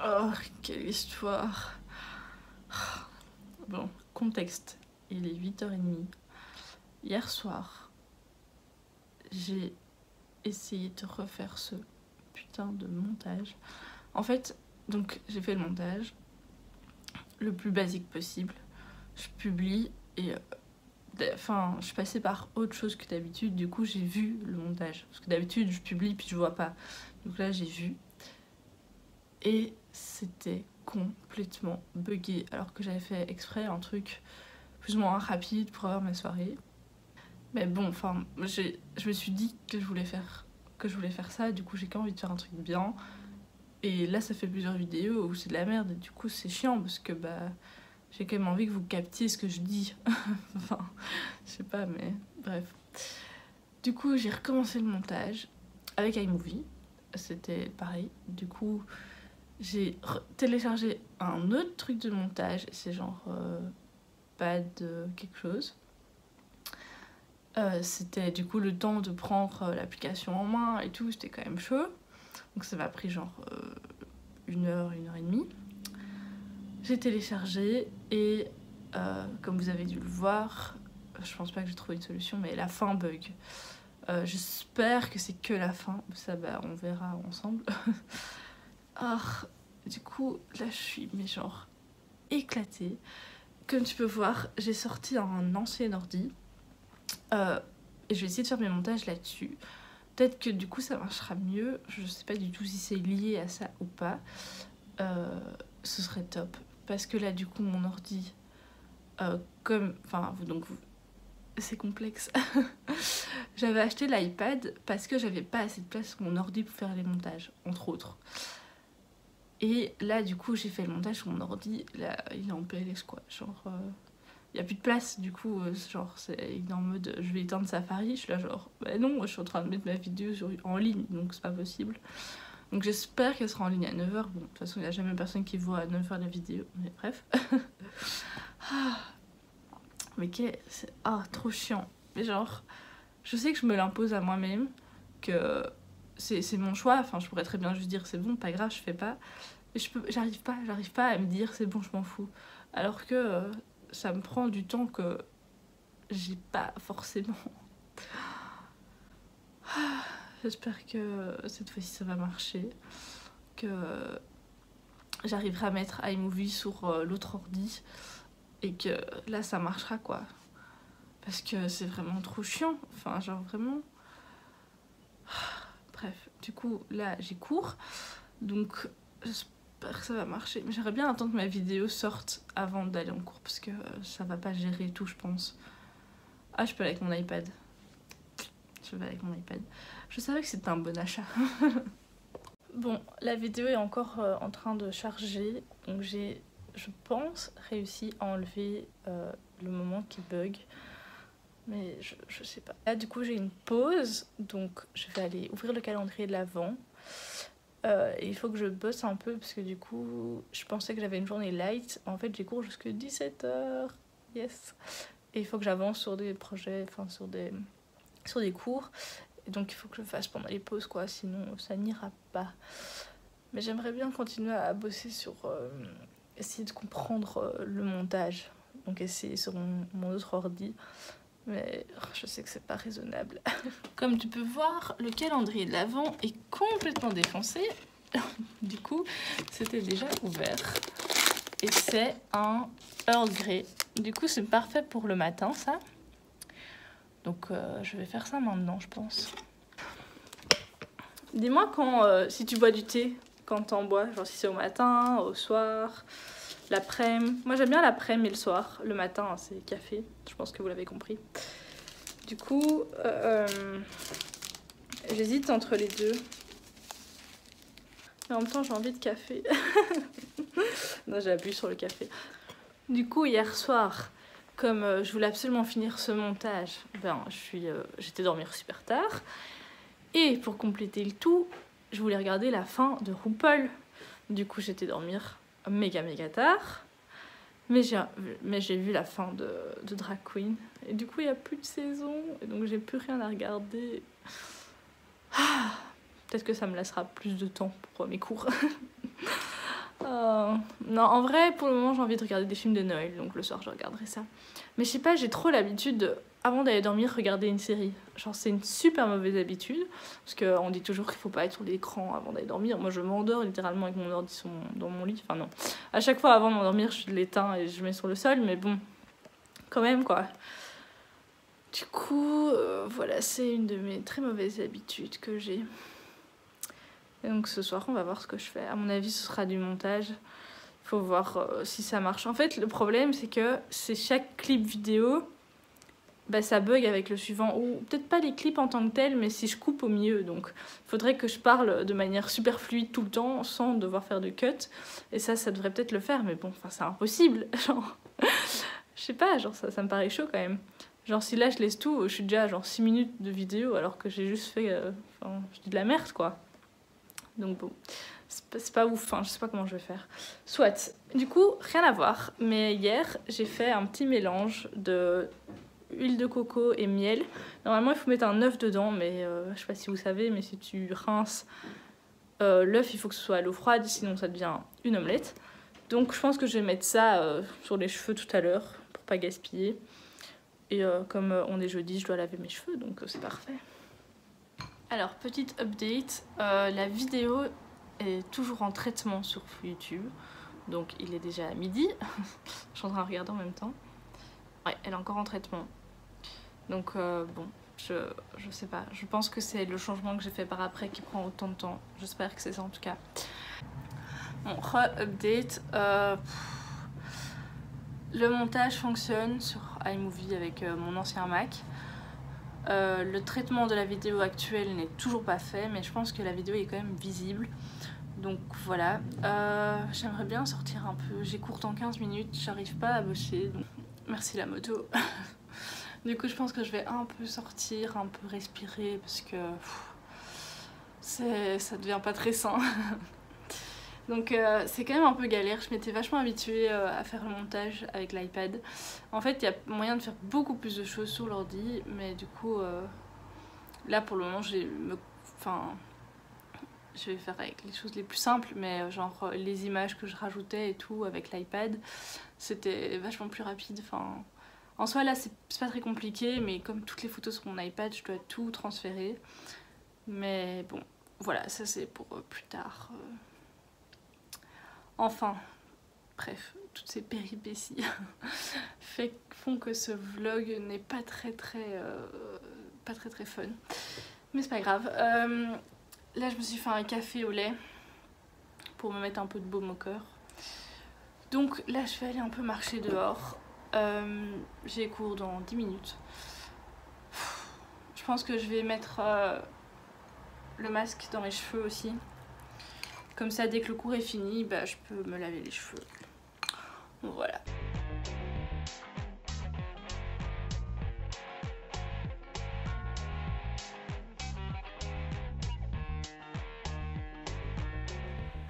Oh, quelle histoire. Bon, contexte. Il est 8h30. Hier soir, j'ai essayé de refaire ce putain de montage. En fait, donc j'ai fait le montage le plus basique possible. Je publie et enfin, je passais par autre chose que d'habitude. Du coup, j'ai vu le montage. Parce que d'habitude, je publie puis je vois pas. Donc là, j'ai vu. Et c'était complètement buggé. Alors que j'avais fait exprès un truc plus ou moins rapide pour avoir ma soirée. Mais bon, enfin, je me suis dit que je voulais faire ça. Du coup, j'ai quand même envie de faire un truc bien. Et là, ça fait plusieurs vidéos où c'est de la merde. Et du coup, c'est chiant parce que j'ai quand même envie que vous captiez ce que je dis. Enfin, je sais pas, mais bref. Du coup, j'ai recommencé le montage avec iMovie. C'était pareil. Du coup, j'ai téléchargé un autre truc de montage. C'est genre Pad quelque chose. C'était du coup le temps de prendre l'application en main et tout. C'était quand même chaud. Donc ça m'a pris genre 1 heure, 1 heure et demie. J'ai téléchargé et comme vous avez dû le voir, je pense pas que j'ai trouvé une solution, mais la fin bug. J'espère que c'est que la fin, ça on verra ensemble. Du coup, là je suis mais genre éclatée. Comme tu peux voir, j'ai sorti un ancien ordi et je vais essayer de faire mes montages là-dessus. Peut-être que du coup ça marchera mieux, je sais pas du tout si c'est lié à ça ou pas. Ce serait top. Parce que là, du coup, mon ordi, c'est complexe. J'avais acheté l'iPad parce que j'avais pas assez de place sur mon ordi pour faire les montages, entre autres. Et là, du coup, j'ai fait le montage sur mon ordi. Là, il est en PLS, quoi. Genre, il y a plus de place. Du coup, il est en mode, je vais éteindre Safari. Je suis là, genre, bah non, je suis en train de mettre ma vidéo en ligne, donc c'est pas possible. Donc j'espère qu'elle sera en ligne à 9h. Bon, de toute façon, il n'y a jamais personne qui voit à 9h la vidéo. Mais bref. Mais c'est trop chiant. Mais genre, je sais que je me l'impose à moi-même. Que c'est mon choix. Enfin, je pourrais très bien juste dire c'est bon, pas grave, je fais pas. Mais j'arrive pas à me dire c'est bon, je m'en fous. Alors que ça me prend du temps que j'ai pas forcément. J'espère que cette fois-ci ça va marcher. Que j'arriverai à mettre iMovie sur l'autre ordi. Et que là ça marchera quoi. Parce que c'est vraiment trop chiant. Enfin, genre vraiment. Bref, du coup, là j'ai cours. Donc j'espère que ça va marcher. Mais j'aimerais bien attendre que ma vidéo sorte avant d'aller en cours. Parce que ça va pas gérer tout, je pense. Ah, je peux aller avec mon iPad. Je vais avec mon iPad. Je savais que c'était un bon achat. Bon, la vidéo est encore en train de charger. Donc j'ai, je pense, réussi à enlever le moment qui bug. Mais je sais pas. Là, du coup, j'ai une pause. Donc, je vais aller ouvrir le calendrier de l'Avent. Et il faut que je bosse un peu parce que du coup, je pensais que j'avais une journée light. En fait, j'ai cours jusqu'à 17h. Yes. Et il faut que j'avance sur des projets, enfin, sur des cours. Et donc, il faut que je fasse pendant les pauses, quoi. Sinon, ça n'ira pas. Mais j'aimerais bien continuer à bosser sur... essayer de comprendre le montage. Donc, essayer sur mon autre ordi. Mais je sais que c'est pas raisonnable. Comme tu peux voir, le calendrier de l'Avent est complètement défoncé. Du coup, c'était déjà ouvert. Et c'est un Earl Grey. Du coup, c'est parfait pour le matin, ça. Donc, je vais faire ça maintenant, je pense. Dis-moi si tu bois du thé, quand t'en bois. Genre si c'est au matin, au soir, l'après-midi. Moi, j'aime bien l'après-midi et le soir. Le matin, c'est café. Je pense que vous l'avez compris. Du coup, j'hésite entre les deux. Mais en même temps, j'ai envie de café. Non, j'appuie sur le café. Du coup, hier soir, comme je voulais absolument finir ce montage, j'étais dormir super tard. Et pour compléter le tout, je voulais regarder la fin de RuPaul. Du coup, j'étais dormir méga tard. Mais j'ai vu la fin de Drag Queen. Et du coup, il n'y a plus de saison. Et donc, j'ai plus rien à regarder. Peut-être que ça me laissera plus de temps pour mes cours. Non, en vrai, pour le moment, j'ai envie de regarder des films de Noël, donc le soir, je regarderai ça. Mais je sais pas, j'ai trop l'habitude de, avant d'aller dormir, regarder une série. Genre, c'est une super mauvaise habitude, parce qu'on dit toujours qu'il faut pas être sur l'écran avant d'aller dormir. Moi, je m'endors littéralement avec mon ordi dans mon lit. Enfin, non. À chaque fois, avant de m'endormir, je l'éteins et je mets sur le sol, mais bon, quand même, quoi. Du coup, voilà, c'est une de mes très mauvaises habitudes que j'ai. Et donc ce soir, on va voir ce que je fais. À mon avis, ce sera du montage. Il faut voir si ça marche. En fait, le problème, c'est que c'est chaque clip vidéo, bah, ça bug avec le suivant. Ou peut-être pas les clips en tant que tels, mais si je coupe au milieu. Donc, il faudrait que je parle de manière super fluide tout le temps, sans devoir faire de cut. Et ça devrait peut-être le faire. Mais bon, c'est impossible. Genre, je sais pas, genre ça me paraît chaud quand même. Genre, si là, je laisse tout, je suis déjà à genre 6 minutes de vidéo, alors que j'ai juste fait... je dis de la merde, quoi. Donc bon, c'est pas ouf, je sais pas comment je vais faire. Soit, du coup, rien à voir, mais hier, j'ai fait un petit mélange de huile de coco et miel. Normalement, il faut mettre un œuf dedans, mais je sais pas si vous savez, mais si tu rinces l'œuf, il faut que ce soit à l'eau froide, sinon ça devient une omelette. Donc je pense que je vais mettre ça sur les cheveux tout à l'heure, pour pas gaspiller. Et comme on est jeudi, je dois laver mes cheveux, donc c'est parfait. Alors, petite update, la vidéo est toujours en traitement sur YouTube, donc il est déjà à midi, je suis en train de regarder en même temps. Ouais, elle est encore en traitement, donc bon, je sais pas, je pense que c'est le changement que j'ai fait par après qui prend autant de temps, j'espère que c'est ça en tout cas. Bon, re-update, le montage fonctionne sur iMovie avec mon ancien Mac. Le traitement de la vidéo actuelle n'est toujours pas fait, mais je pense que la vidéo est quand même visible. Donc voilà, j'aimerais bien sortir un peu. J'ai cours dans 15 minutes, j'arrive pas à bosser. Donc... Merci la moto. Du coup, je pense que je vais un peu sortir, un peu respirer parce que ça devient pas très sain. Donc c'est quand même un peu galère, je m'étais vachement habituée à faire le montage avec l'iPad. En fait, il y a moyen de faire beaucoup plus de choses sur l'ordi, mais du coup, là pour le moment, je vais faire avec les choses les plus simples, mais genre les images que je rajoutais et tout avec l'iPad, c'était vachement plus rapide. Enfin, en soi, là, c'est pas très compliqué, mais comme toutes les photos sur mon iPad, je dois tout transférer. Mais bon, voilà, ça c'est pour plus tard. Enfin, bref, toutes ces péripéties font que ce vlog n'est pas très fun. Mais c'est pas grave. Là, je me suis fait un café au lait pour me mettre un peu de baume au cœur. Donc là, je vais aller un peu marcher dehors. J'ai cours dans 10 minutes. Je pense que je vais mettre le masque dans mes cheveux aussi. Comme ça, dès que le cours est fini, bah, je peux me laver les cheveux. Voilà.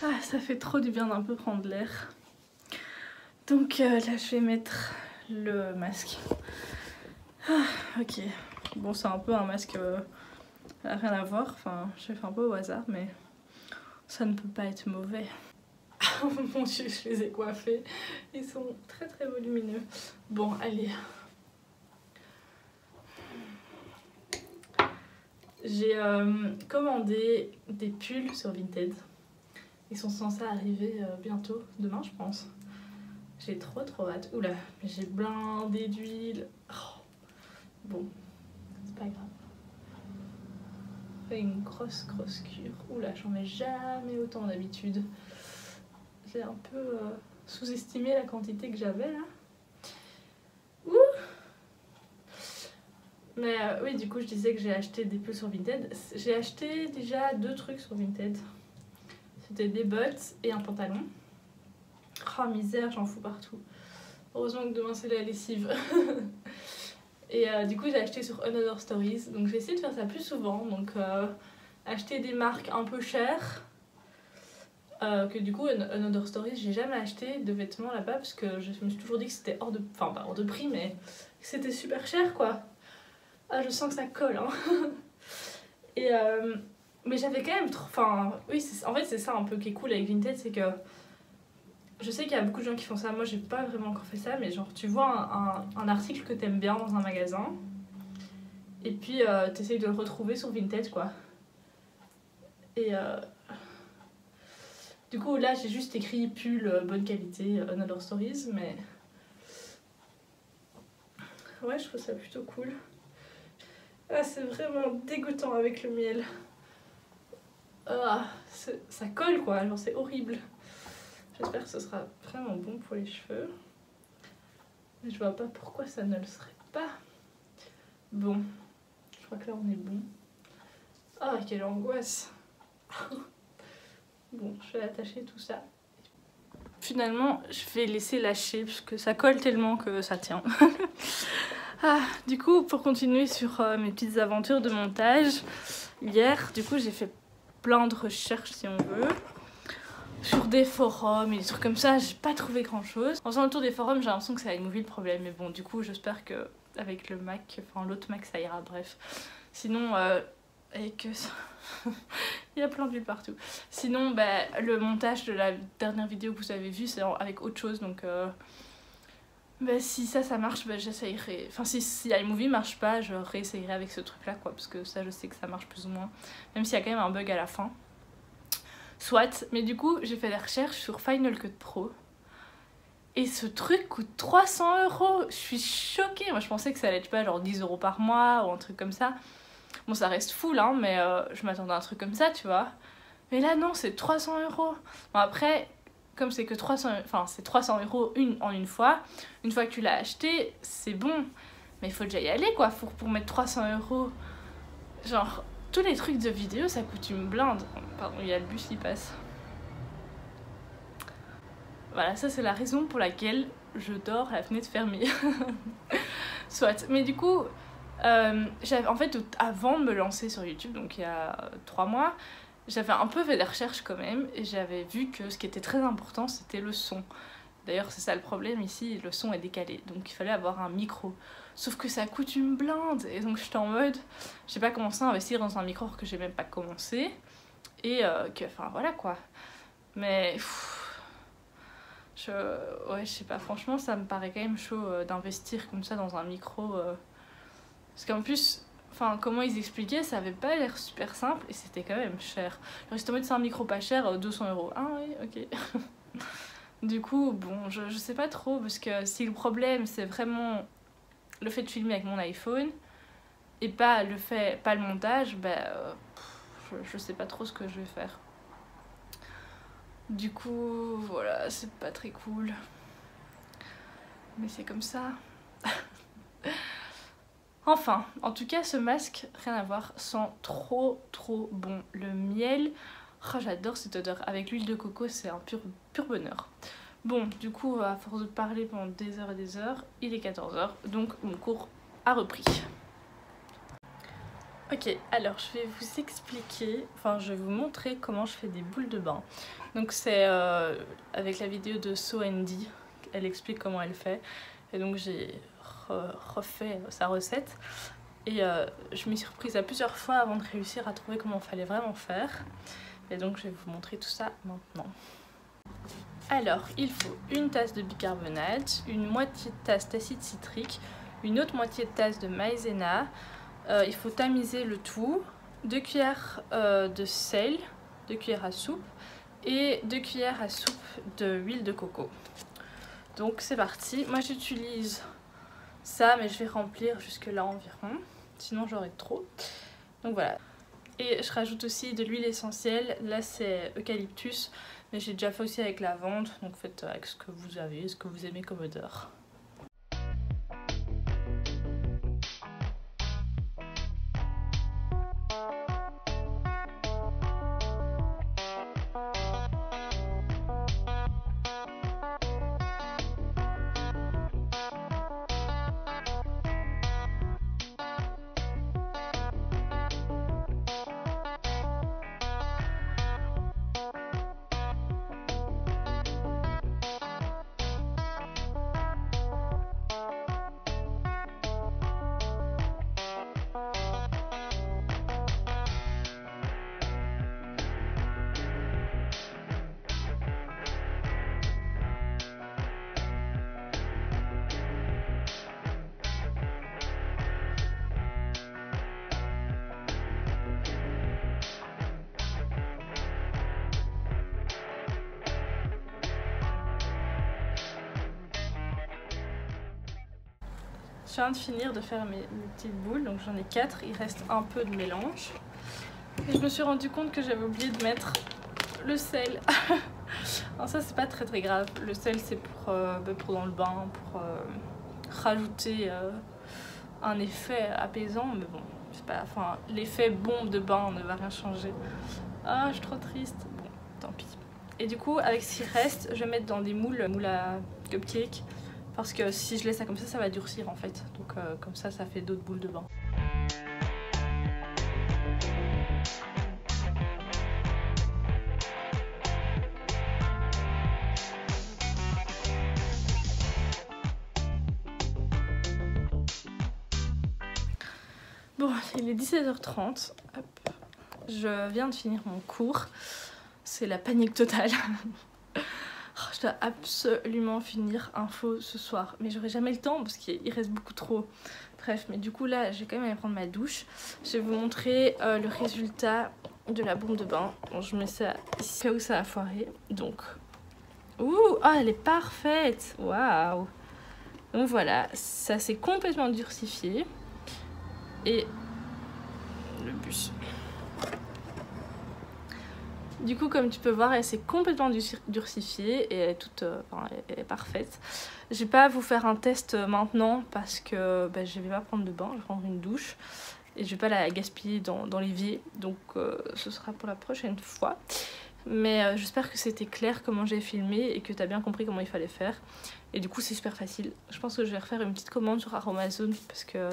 Ah, ça fait trop du bien d'un peu prendre l'air. Donc là, je vais mettre le masque. Ah, ok. Bon, c'est un peu un masque rien à voir. Enfin, j'ai fait un peu au hasard, mais ça ne peut pas être mauvais. Oh mon dieu, je les ai coiffés. Ils sont très volumineux. Bon, allez. J'ai commandé des pulls sur Vinted. Ils sont censés arriver bientôt, demain je pense. J'ai trop hâte. Oula, mais j'ai blindé d'huile. Oh. Bon, c'est pas grave. Fait une grosse cure. Oula, j'en mets jamais autant d'habitude. J'ai un peu sous-estimé la quantité que j'avais là. Ouh. Mais oui, du coup, je disais que j'ai acheté des pulls sur Vinted. J'ai acheté déjà 2 trucs sur Vinted. C'était des bottes et un pantalon. Oh misère, j'en fous partout. Heureusement que demain c'est la lessive. Et du coup, j'ai acheté sur Another Stories. Donc je vais essayer de faire ça plus souvent. Donc acheter des marques un peu chères. Que du coup, Another Stories, j'ai jamais acheté de vêtements là-bas parce que je me suis toujours dit que c'était hors de... Enfin, pas hors de prix, mais que c'était super cher quoi. Ah, je sens que ça colle, hein. Et mais j'avais quand même trop... Enfin, oui, en fait, c'est ça un peu qui est cool avec Vinted, c'est que je sais qu'il y a beaucoup de gens qui font ça, moi j'ai pas vraiment encore fait ça, mais genre tu vois un article que t'aimes bien dans un magasin, et puis t'essayes de le retrouver sur Vinted quoi. Et du coup là j'ai juste écrit pull bonne qualité, Another Stories, mais ouais je trouve ça plutôt cool. Ah c'est vraiment dégoûtant avec le miel. Ah, ça colle quoi, genre c'est horrible. J'espère que ce sera vraiment bon pour les cheveux. Mais je vois pas pourquoi ça ne le serait pas. Bon, je crois que là on est bon. Ah, quelle angoisse. Bon, je vais attacher tout ça. Finalement, je vais laisser lâcher parce que ça colle tellement que ça tient. Ah, du coup, pour continuer sur mes petites aventures de montage, hier, du coup, j'ai fait plein de recherches si on veut. Sur des forums et des trucs comme ça, j'ai pas trouvé grand chose. En faisant le tour des forums, j'ai l'impression que c'est iMovie le problème, mais bon, du coup, j'espère que avec le Mac, enfin l'autre Mac, ça ira, bref. Sinon, avec ça, il y a plein de vues partout. Sinon, bah, le montage de la dernière vidéo que vous avez vue, c'est avec autre chose, donc bah, si ça marche, bah, j'essayerai. Enfin, si iMovie marche pas, je réessayerai avec ce truc-là, quoi, parce que ça, je sais que ça marche plus ou moins, même s'il y a quand même un bug à la fin. Soit, mais du coup j'ai fait des recherches sur Final Cut Pro et ce truc coûte 300 €. Je suis choquée, moi je pensais que ça allait être pas genre 10 € par mois ou un truc comme ça. Bon ça reste full hein, mais je m'attendais à un truc comme ça tu vois. Mais là non, c'est 300 €. Bon après, comme c'est que 300, enfin c'est 300 € en une fois que tu l'as acheté, c'est bon. Mais il faut déjà y aller quoi, pour mettre 300 €. Genre... Tous les trucs de vidéo, ça coûte une blinde. Pardon, il y a le bus qui passe. Voilà, ça c'est la raison pour laquelle je dors à la fenêtre fermée. Soit. Mais du coup, en fait, avant de me lancer sur YouTube, donc il y a 3 mois, j'avais un peu fait des recherches quand même, et j'avais vu que ce qui était très important, c'était le son. D'ailleurs, c'est ça le problème ici, le son est décalé, donc il fallait avoir un micro. Sauf que ça coûte une blinde, et donc j'étais en mode, j'ai pas commencé à investir dans un micro que j'ai même pas commencé, et que, enfin voilà quoi. Mais, ouais, je sais pas, franchement, ça me paraît quand même chaud d'investir comme ça dans un micro. Parce qu'en plus, enfin, comment ils expliquaient, ça avait pas l'air super simple, et c'était quand même cher. Genre, ils se tombaient de c'est un micro pas cher, 200 €. Ah oui, ok. Du coup, bon, je sais pas trop, parce que si le problème c'est vraiment le fait de filmer avec mon iPhone et pas le montage, bah je sais pas trop ce que je vais faire. Du coup, voilà, c'est pas très cool. Mais c'est comme ça. Enfin, en tout cas, ce masque, rien à voir, sent trop bon. Le miel, oh, j'adore cette odeur. Avec l'huile de coco, c'est un pur bonheur. Bon, du coup, à force de parler pendant des heures et des heures, il est 14 h, donc mon cours a repris. Ok, alors je vais vous expliquer, enfin je vais vous montrer comment je fais des boules de bain. Donc c'est avec la vidéo de So Andy, elle explique comment elle fait. Et donc j'ai refait sa recette. Et je m'y suis reprise à plusieurs fois avant de réussir à trouver comment il fallait vraiment faire. Et donc je vais vous montrer tout ça maintenant. Alors, il faut une tasse de bicarbonate, une moitié de tasse d'acide citrique, une autre moitié de tasse de maïzena. Il faut tamiser le tout, 2 cuillères de sel, 2 cuillères à soupe et 2 cuillères à soupe d'huile de coco. Donc c'est parti. Moi j'utilise ça, mais je vais remplir jusque là environ, sinon j'aurai trop. Donc voilà. Et je rajoute aussi de l'huile essentielle, là c'est eucalyptus, mais j'ai déjà fait aussi avec lavande, donc faites avec ce que vous avez, ce que vous aimez comme odeur. Je viens de finir de faire mes petites boules, donc j'en ai 4, il reste un peu de mélange. Et je me suis rendu compte que j'avais oublié de mettre le sel. Alors ça c'est pas très grave, le sel c'est pour dans le bain, pour rajouter un effet apaisant, mais bon, c'est pas, enfin l'effet bombe de bain ne va rien changer. Ah, je suis trop triste, bon, tant pis. Et du coup avec ce qui reste, je vais mettre dans des moules à cupcake. Parce que si je laisse ça comme ça va durcir en fait. Donc comme ça fait d'autres boules de bain. Bon, il est 17h30. Hop. Je viens de finir mon cours. C'est la panique totale. Je dois absolument finir info ce soir, mais j'aurai jamais le temps parce qu'il reste beaucoup trop. Bref, mais du coup là je vais quand même aller prendre ma douche. Je vais vous montrer le résultat de la bombe de bain. Bon, je mets ça ici où ça a foiré. Donc, ouh, oh, elle est parfaite. Waouh. Donc voilà, ça s'est complètement durcifié. Et le bus. Du coup, comme tu peux voir, elle s'est complètement durcifiée et elle est toute, elle est parfaite. Je vais pas vous faire un test maintenant parce que je vais pas prendre de bain, je vais prendre une douche et je vais pas la gaspiller dans l'évier, donc ce sera pour la prochaine fois. Mais j'espère que c'était clair comment j'ai filmé et que tu as bien compris comment il fallait faire. Et du coup, c'est super facile. Je pense que je vais refaire une petite commande sur Aromazone parce que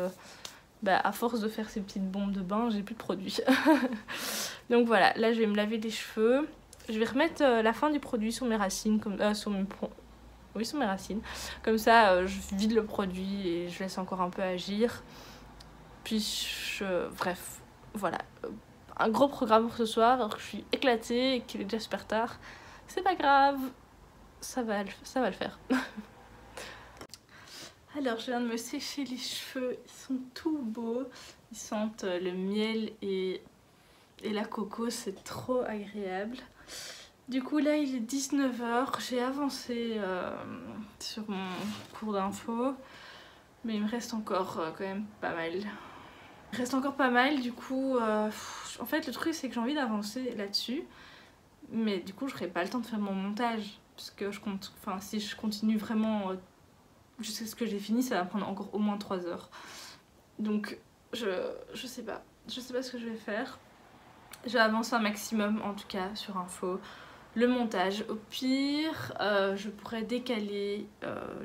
à force de faire ces petites bombes de bain, j'ai plus de produits. Donc voilà, là je vais me laver les cheveux. Je vais remettre la fin du produit sur mes racines, sur mes racines. Comme ça, je vide le produit et je laisse encore un peu agir. Puis, bref, voilà. Un gros programme pour ce soir, alors que je suis éclatée et qu'il est déjà super tard. C'est pas grave, ça va le faire. Alors, je viens de me sécher les cheveux, ils sont tout beaux. Ils sentent le miel et la coco, c'est trop agréable. Du coup, là, il est 19h. J'ai avancé sur mon cours d'info, mais il me reste encore quand même pas mal. Il reste encore pas mal, du coup, en fait, le truc, c'est que j'ai envie d'avancer là-dessus, mais du coup, je n'aurai pas le temps de faire mon montage, parce que je compte, enfin, si je continue vraiment jusqu'à ce que j'ai fini, ça va prendre encore au moins 3 heures. Donc je sais pas ce que je vais faire. Je vais avancer un maximum en tout cas sur info. Le montage, au pire je pourrais décaler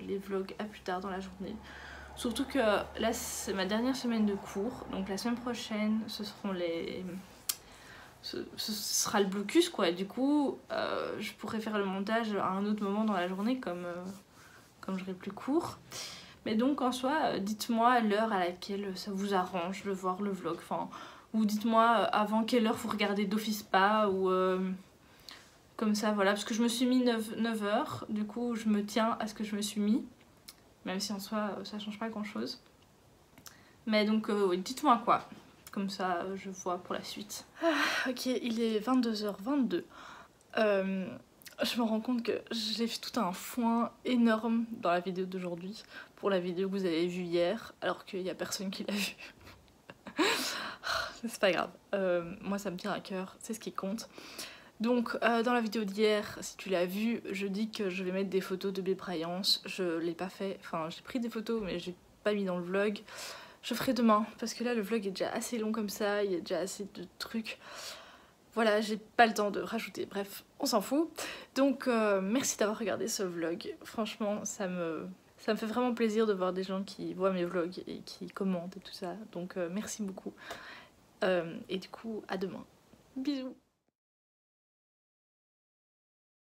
les vlogs à plus tard dans la journée. Surtout que là c'est ma dernière semaine de cours, donc la semaine prochaine ce sera le blocus quoi. Et du coup je pourrais faire le montage à un autre moment dans la journée comme j'aurai plus cours. Mais donc en soi, dites-moi l'heure à laquelle ça vous arrange de voir le vlog. Enfin, ou dites-moi avant quelle heure vous regardez d'office pas ou comme ça, voilà. Parce que je me suis mis 9h, du coup je me tiens à ce que je me suis mis. Même si en soi ça change pas grand chose. Mais donc dites-moi quoi. Comme ça je vois pour la suite. Ah, ok, il est 22h22. Je me rends compte que j'ai fait tout un foin énorme dans la vidéo d'aujourd'hui pour la vidéo que vous avez vue hier, alors qu'il n'y a personne qui l'a vue. C'est pas grave, moi ça me tient à cœur, c'est ce qui compte. Donc dans la vidéo d'hier, si tu l'as vue, je dis que je vais mettre des photos de Babe Rayance. Je l'ai pas fait, enfin j'ai pris des photos mais j'ai pas mis dans le vlog. Je ferai demain parce que là le vlog est déjà assez long comme ça, il y a déjà assez de trucs. Voilà, j'ai pas le temps de rajouter, bref, on s'en fout. Donc merci d'avoir regardé ce vlog, franchement ça me fait vraiment plaisir de voir des gens qui voient mes vlogs et qui commentent et tout ça. Donc merci beaucoup. Et du coup, à demain. Bisous.